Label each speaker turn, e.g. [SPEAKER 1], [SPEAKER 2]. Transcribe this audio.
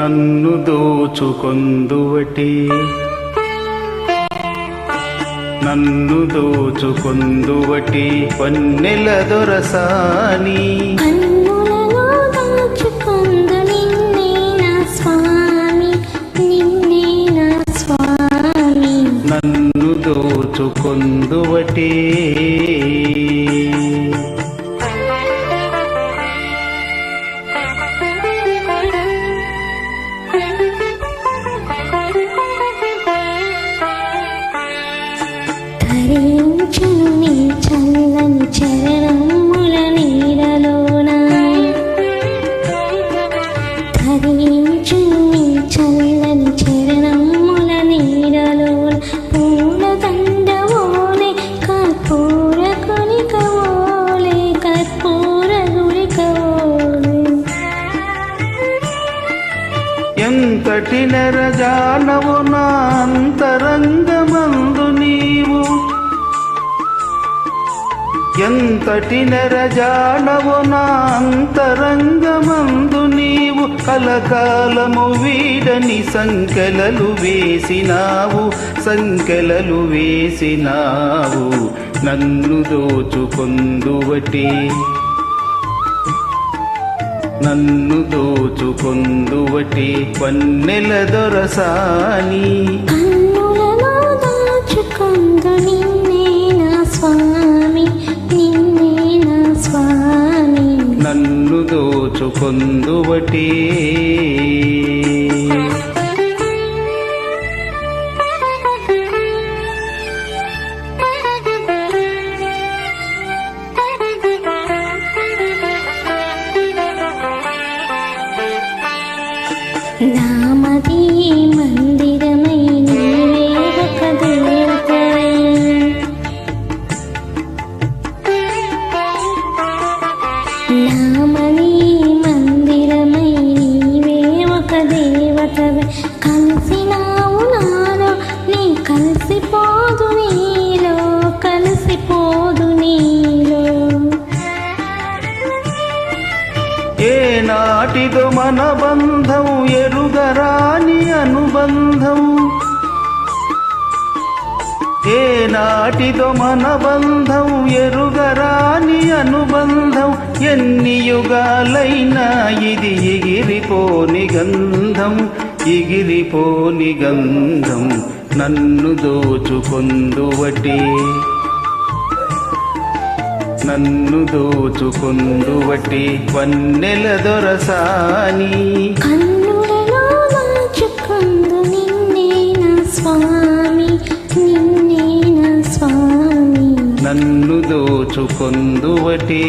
[SPEAKER 1] నన్ను దోచుకొందువటి నన్ను దోచుకొందువటి వన్నెల దొరసాని
[SPEAKER 2] కన్నులలో దాచుకొందు నిన్నే నా స్వామి నిన్నే నా స్వామి
[SPEAKER 1] నన్ను దోచుకొందువటి
[SPEAKER 2] ధరించును నీ చల్లని చరణముల నీడలోన ధరించును నీ చల్లని చరణముల నీడలోన పూల దండవోలే కర్పూర కొనికవోలే కర్పూర గుళికవోలే
[SPEAKER 1] ఎంతటి నెరజానవు నా అంతరంగమందు నీవు ఎంతటి నెరజానవు నా అంతరంగమందు నీవు కలకాలము వీడని సంకెలలు వేసినావు నన్ను దోచుకొందువటి నన్ను దోచుకొందువటి వన్నెల దొరసాని
[SPEAKER 2] కన్నులలో దాచుకొందు నిన్నే నా స్వామి నిన్నే నా స్వామి
[SPEAKER 1] నన్ను దోచుకొందువటి
[SPEAKER 2] నామది మందిరమై నీవే ఒక దేవతవై నామది మందిరమై నీవే ఒక దేవతవై కలిసినావు నాలో నీ కలిసిపోదు నీలో కలిసిపోదు నీలో
[SPEAKER 1] ఏనాటిదో మన బంధం ఎరుగరాని అనుబంధం ఏనాటిదో మన బంధం ఎరుగరాని అనుబంధం ఎన్ని యుగాలైనా ఇది ఎగిరిపోని గంధం నన్ను దోచుకొందువటి నన్ను దోచుకొందువటి వన్నెల దొరసాని
[SPEAKER 2] కన్నులలో దాచుకొందు నిన్నే నా స్వామి నిన్నే నా స్వామి
[SPEAKER 1] నన్ను దోచుకొందువటి